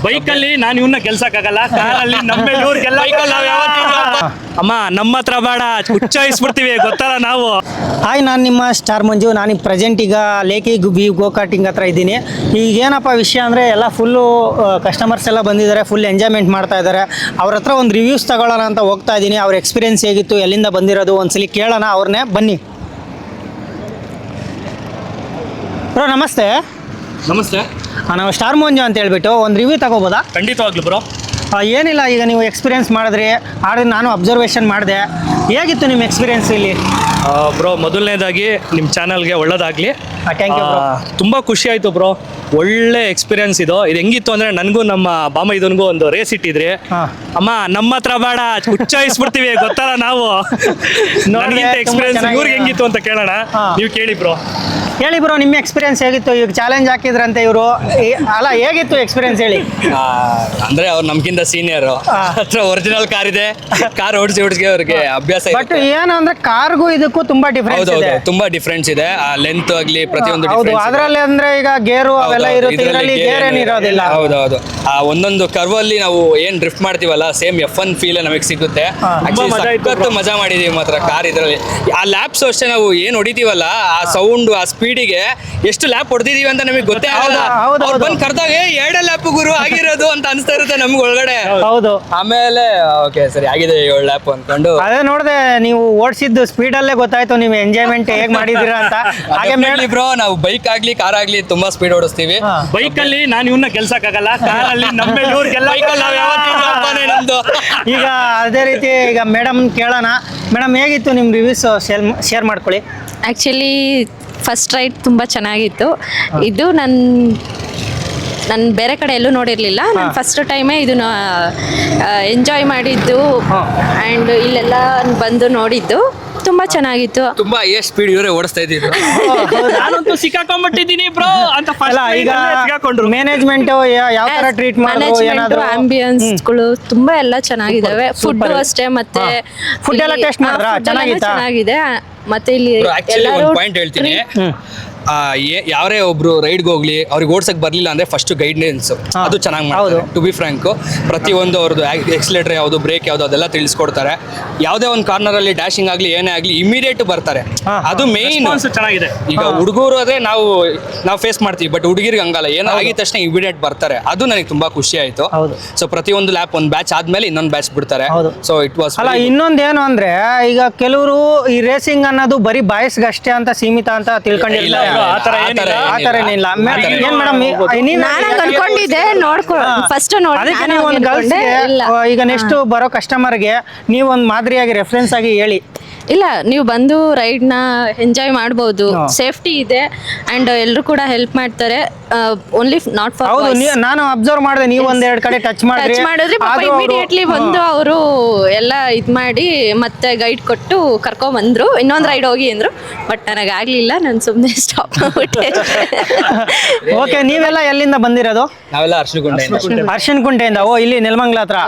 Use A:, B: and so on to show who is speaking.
A: ಬೈಕಲ್ಲಿ ನಾನು ಇವನ್ನ ಗೆಲ್ಸಕ್ಕಾಗಲ್ಲ, ಕಾರಲ್ಲಿ ನಮ್ಮ ಅಮ್ಮ ನಮ್ಮ ಹತ್ರ ಬೇಡ, ಹುಚ್ಚಾಯಿಸ್ಬಿಡ್ತೀವಿ ಗೊತ್ತಲ್ಲ ನಾವು.
B: ಹಾಯ್, ನಾನು ನಿಮ್ಮ ಸ್ಟಾರ್ ಮಂಜು. ನಾನೀಗ ಪ್ರೆಸೆಂಟ್ ಈಗ ಲೇಕಿ ಗೋಕಾಟಿಂಗ್ ಹತ್ರ ಇದ್ದೀನಿ. ಈಗ ಏನಪ್ಪ ವಿಷಯ ಅಂದರೆ ಎಲ್ಲ ಫುಲ್ಲು ಕಸ್ಟಮರ್ಸ್ ಎಲ್ಲ ಬಂದಿದ್ದಾರೆ, ಫುಲ್ ಎಂಜಾಯ್ಮೆಂಟ್ ಮಾಡ್ತಾ ಇದ್ದಾರೆ. ಅವ್ರ ಹತ್ರ ಒಂದು ರಿವ್ಯೂಸ್ ತಗೊಳ್ಳೋಣ ಅಂತ ಹೋಗ್ತಾ ಇದ್ದೀನಿ. ಅವ್ರ ಎಕ್ಸ್ಪೀರಿಯನ್ಸ್ ಹೇಗಿತ್ತು, ಎಲ್ಲಿಂದ ಬಂದಿರೋದು ಒಂದ್ಸಲಿ ಕೇಳೋಣ ಅವ್ರನ್ನೇ. ಬನ್ನಿ ಬ್ರೋ, ನಮಸ್ತೆ.
A: ನಮಸ್ತೆ.
B: ನಾವು ಸ್ಟಾರ್ ಮಂಜು ಅಂತ ಹೇಳ್ಬಿಟ್ಟು ಒಂದು ರಿವ್ಯೂ ತಗೋಬೋದಾ?
A: ಖಂಡಿತವಾಗ್ಲು ಬ್ರೋ.
B: ಏನಿಲ್ಲ, ಈಗ ನೀವು ಎಕ್ಸ್ಪೀರಿಯನ್ಸ್ ಮಾಡಿದ್ರಿ, ಆದ್ರೆ ನಾನು ಅಬ್ಸರ್ವೇಷನ್ ಮಾಡಿದೆ. ಹೇಗಿತ್ತು ನಿಮ್ಮ ಎಕ್ಸ್ಪೀರಿಯನ್ಸ್ ಇಲ್ಲಿ?
A: ಬ್ರೋ, ಮೊದಲನೇದಾಗಿ ನಿಮ್ಮ ಚಾನಲ್ಗೆ ಒಳ್ಳೇದಾಗಲಿ.
B: Thank you bro.
A: ತುಂಬ ಖುಷಿ ಆಯಿತು ಬ್ರೋ, ಒಳ್ಳೆ ಎಕ್ಸ್ಪೀರಿಯನ್ಸ್ ಇದು ಹೆಂಗಿತ್ತು ಅಂದರೆ, ನನಗೂ ನಮ್ಮ ಬಾಮ ಇದನ್ಗೂ ಒಂದು ರೇಸ್ ಇಟ್ಟಿದ್ರಿ. ಅಮ್ಮ ನಮ್ಮ ಹತ್ರ ಬೇಡ, ಹುಚ್ಚಾಯಿಸ್ಬಿಡ್ತೀವಿ ಗೊತ್ತಲ್ಲ ನಾವು. ನನಗಿಂತ ಎಕ್ಸ್ಪೀರಿಯನ್ಸ್ ಇವ್ರಿಗೆ ಹೆಂಗಿತ್ತು ಅಂತ ಕೇಳೋಣ. ನೀವು ಕೇಳಿ ಬ್ರೋ.
B: ಹೇಳಿ ಬ್ರೋ, ನಿಮ್ಮ ಎಕ್ಸ್ಪೀರಿಯನ್ಸ್ ಹೇಗಿತ್ತು? ಈಗ ಚಾಲೆಂಜ್ ಹಾಕಿದ್ರಂತೆ ಇವರು, ಅಲ್ಲ ಹೇಗಿತ್ತು ಎಕ್ಸ್ಪೀರಿಯನ್ಸ್ ಹೇಳಿ?
C: ಅಂದ್ರೆ ಅವ್ರು ನಮ್ಗಿಂತ ಸೀನಿಯರ್, ಹತ್ರ ಒರಿಜಿನಲ್ ಕಾರ್ ಇದೆ, ಕಾರ್ ಓಡಿಸಿ ಅವ್ರಿಗೆ ಅಭ್ಯಾಸ.
B: ಬಟ್ ಏನಂದ್ರೆ ಕಾರ್ಗೂ ಇದಕ್ಕೂ ತುಂಬಾ ಡಿಫರೆನ್ಸ್ ಇದೆ.
C: ತುಂಬಾ ಡಿಫ್ರೆನ್ಸ್ ಇದೆ, ಆ ಲೆಂತ್ ಆಗ್ಲಿ ಪ್ರತಿಯೊಂದು.
B: ಹೌದು, ಅದರಲ್ಲಿ ಅಂದ್ರೆ ಈಗ ಗೇರು ಅವೆಲ್ಲ ಇರುತ್ತೆ, ಇದರಲ್ಲಿ ಗೇರ್ ಏನಿರೋದಿಲ್ಲ.
C: ಹೌದೌದು, ಆ ಒಂದೊಂದು ಕರ್ವ್ ಅಲ್ಲಿ ನಾವು ಏನ್ ಡ್ರಿಫ್ಟ್ ಮಾಡ್ತೀವಲ್ಲ, ಸೇಮ್ F1 ಫೀಲ್ ನಮಗೆ ಸಿಗುತ್ತೆ. ಸಖತ್ತು ಮಜಾ ಮಾಡಿದೀವಿ ಮಾತ್ರ ಕಾರ್ ಇದ್ರಲ್ಲಿ. ಆ ಲ್ಯಾಪ್ಸ್ ಅಷ್ಟೇ, ನಾವು ಏನ್ ಹೊಡಿತೀವಲ್ಲ ಆ ಸೌಂಡ್, ಆ ಸ್ಪೀಡಿಗೆ ಎಷ್ಟು ಲ್ಯಾಪ್ ಹೊಡೆದಿದೀವಿ ಅಂತ ನಮಗೆ ಗೊತ್ತೇ ಆಗಲ್ಲ. ಬಂದ್ ಕರ್ದಾಗ 2 ಲ್ಯಾಪ್ ಗುರು ಆಗಿರೋದು ಅಂತ ಅನ್ಸ್ತಾ ಇರುತ್ತೆ ನಮ್ಗೆ ಒಳಗಡೆ.
B: ಹೌದು,
C: ಆಮೇಲೆ ಓಕೆ ಸರಿ ಆಗಿದೆ 7 ಲ್ಯಾಪ್ ಅನ್ಕೊಂಡು.
B: ಅದೇ ನೋಡಿದೆ, ನೀವು ಓಡಿಸಿದ್ದು ಸ್ಪೀಡ್ ಅಲ್ಲೇ ಗೊತ್ತಾಯ್ತು ನೀವು ಎಂಜಾಯ್ಮೆಂಟ್ ಹೇಗ್ ಮಾಡಿದೀರಾ ಅಂತ. ಹಾಗೆ
C: ಬ್ರೋ, ನಾವು ಬೈಕ್ ಆಗ್ಲಿ ಕಾರ್ ಆಗ್ಲಿ ತುಂಬಾ ಸ್ಪೀಡ್ ಓಡಿಸ್ತೀವಿ.
A: ಬೈಕಲ್ಲಿ ನಾನು ಇವನ್ನ ಗೆಲ್ಸಕ್ಕಾಗಲ್ಲ, ಕಾರಲ್ಲಿ ನಮ್ಮ
C: ನಮ್ದು.
B: ಈಗ ಅದೇ ರೀತಿ ಈಗ ಮೇಡಮ್ ಕೇಳೋಣ. ಮೇಡಮ್, ಹೇಗಿತ್ತು ನಿಮ್ಮ ರಿವ್ಯೂಸ್ ಶೇರ್ ಮಾಡ್ಕೊಳ್ಳಿ.
D: ಆ್ಯಕ್ಚುಲಿ ಫಸ್ಟ್ ರೈಡ್ ತುಂಬ ಚೆನ್ನಾಗಿತ್ತು. ಇದು ನಾನು ಬೇರೆ ಕಡೆ ಎಲ್ಲೂ ನೋಡಿರಲಿಲ್ಲ. ನಾನು ಫಸ್ಟ್ ಟೈಮೇ ಇದನ್ನ ಎಂಜಾಯ್ ಮಾಡಿದ್ದು ಆ್ಯಂಡ್ ಇಲ್ಲೆಲ್ಲ ಬಂದು ನೋಡಿದ್ದು ತುಂಬ ಚೆನ್ನಾಗಿತ್ತು.
C: ತುಂಬಾ ಎಷ್ಟು ಸ್ಪೀಡ್ ಇವರೇ ಓಡಿಸ್ತಾ ಇದ್ದೀವಿ.
A: ನಾನಂತೂ ಸಿಕ್ಕಾಕೊಂಡ್ಬಿಟ್ಟಿದ್ದೀನಿ ಬ್ರೋ ಅಂತ.
B: ಈಗ ಮ್ಯಾನೇಜ್ಮೆಂಟ್ ಯಾವ ತರ ಟ್ರೀಟ್ ಮಾಡೋದು,
D: ಆಂಬಿಯನ್ಸ್ಗಳು ತುಂಬಾ ಎಲ್ಲ ಚೆನ್ನಾಗಿದ್ದಾವೆ. ಫುಡ್ ಅಷ್ಟೇ, ಮತ್ತೆ
B: ಫುಡ್ ಎಲ್ಲ ಟೇಸ್ಟ್ ಮಾಡಿದ್ರಾ?
D: ಚೆನ್ನಾಗಿದೆ. ಮತ್ತೆ ಇಲ್ಲಿ
C: ಒಂದು ಪಾಯಿಂಟ್ ಹೇಳ್ತೀನಿ, ಯಾರೇ ಒಬ್ರು ರೈಡ್ಗೆ ಹೋಗ್ಲಿ, ಅವ್ರಿಗೆ ಓಡ್ಸಕ್ ಬರ್ಲಿಲ್ಲ ಅಂದ್ರೆ ಫಸ್ಟ್ ಗೈಡೆನ್ಸ್ ಅದು ಚೆನ್ನಾಗಿ ಮಾಡ್ತಾರೆ. ಟು ಬಿ ಫ್ರಾಂಕ್, ಪ್ರತಿಯೊಂದು ಅವ್ರದ್ದು ಎಕ್ಸಿಲೇಟರ್ ಯಾವುದು, ಬ್ರೇಕ್ ಯಾವುದು ಅದೆಲ್ಲ ತಿಳಿಸ್ಕೊಡ್ತಾರೆ. ಯಾವುದೇ ಒಂದು ಕಾರ್ನರ್ ಅಲ್ಲಿ ಡ್ಯಾಶಿಂಗ್ ಆಗ್ಲಿ ಏನೇ ಆಗ್ಲಿ ಇಮಿಡಿಯೇಟ್ ಬರ್ತಾರೆ. ಅದು ಮೇನ್
A: ಚೆನ್ನಾಗಿದೆ.
C: ಈಗ ಹುಡುಗರು ಆದ್ರೆ ನಾವು ಫೇಸ್ ಮಾಡ್ತೀವಿ, ಬಟ್ ಹುಡುಗಿರಿಗೆ ಹಂಗಲ್ಲ, ಏನೋ ಆಗಿದ ತಕ್ಷಣ ಇಮಿಡಿಯೇಟ್ ಬರ್ತಾರೆ. ಅದು ನನಗೆ ತುಂಬಾ ಖುಷಿ ಆಯ್ತು. ಸೊ ಪ್ರತಿಯೊಂದು ಲ್ಯಾಪ್ ಒಂದು ಬ್ಯಾಚ್ ಆದ್ಮೇಲೆ ಇನ್ನೊಂದು ಬ್ಯಾಚ್ ಬಿಡ್ತಾರೆ. So it was.
B: ಅಲ್ಲ, ಇನ್ನೊಂದೇನು ಅಂದ್ರೆ, ಈಗ ಕೆಲವರು ಈ ರೇಸಿಂಗ್ ಅನ್ನೋದು ಬರೀ ಬಾಯ್ಸ್ಗೆ ಅಷ್ಟೇ ಅಂತ ಸೀಮಿತ ಅಂತ ತಿಳ್ಕೊಂಡಿಲ್ಲ.
D: ಅನ್ಕೊಂಡಿದ್ದೆ, ಫಸ್ಟ್
B: ಈಗ ನೆಕ್ಸ್ಟ್ ಬರೋ ಕಸ್ಟಮರ್ಗೆ ನೀವು ಒಂದು ಮಾದರಿಯಾಗಿ ರೆಫರೆನ್ಸ್ ಆಗಿ ಹೇಳಿ.
D: ಇಲ್ಲ, ನೀವು ಬಂದು ರೈಡ್ನ ಎಂಜಾಯ್ ಮಾಡ್ಬೋದು, ಸೇಫ್ಟಿ ಇದೆ ಆ್ಯಂಡ್ ಎಲ್ಲರೂ ಕೂಡ ಹೆಲ್ಪ್ ಮಾಡ್ತಾರೆ. ಓನ್ಲಿ ನಾಟ್ ಫಾರ್
B: ಹೌದು, ನಾನು ಅಬ್ಸರ್ವ್ ಮಾಡಿದೆ, ನೀವು ಒಂದೆರಡು ಕಡೆ ಟಚ್
D: ಮಾಡಿದ್ರೆ ಇಮಿಡಿಯೇಟ್ಲಿ ಬಂದು ಅವರು ಎಲ್ಲ ಇದು ಮಾಡಿ ಮತ್ತೆ ಗೈಡ್ ಕೊಟ್ಟು ಕರ್ಕೊಂಬಂದ್ರು. ಇನ್ನೊಂದು ರೈಡ್ ಹೋಗಿ ಅಂದ್ರು, ಬಟ್ ನನಗಾಗ್ಲಿಲ್ಲ, ನಾನು ಸುಮ್ಮನೆ ಸ್ಟಾಪ್ ಮಾಡ್ಬಿಟ್ಟೆ.
B: ಓಕೆ, ನೀವೆಲ್ಲ ಎಲ್ಲಿಂದ ಬಂದಿರೋದು?
C: ನಾವೆಲ್ಲ ಅರ್ಶಿನಕುಂಟೆಯಿಂದ.
B: ಅರ್ಶಿನಕುಂಟೆಯಿಂದ. ಓ, ಇಲ್ಲಿ ನೆಲಮಂಗಲ ಹತ್ರ.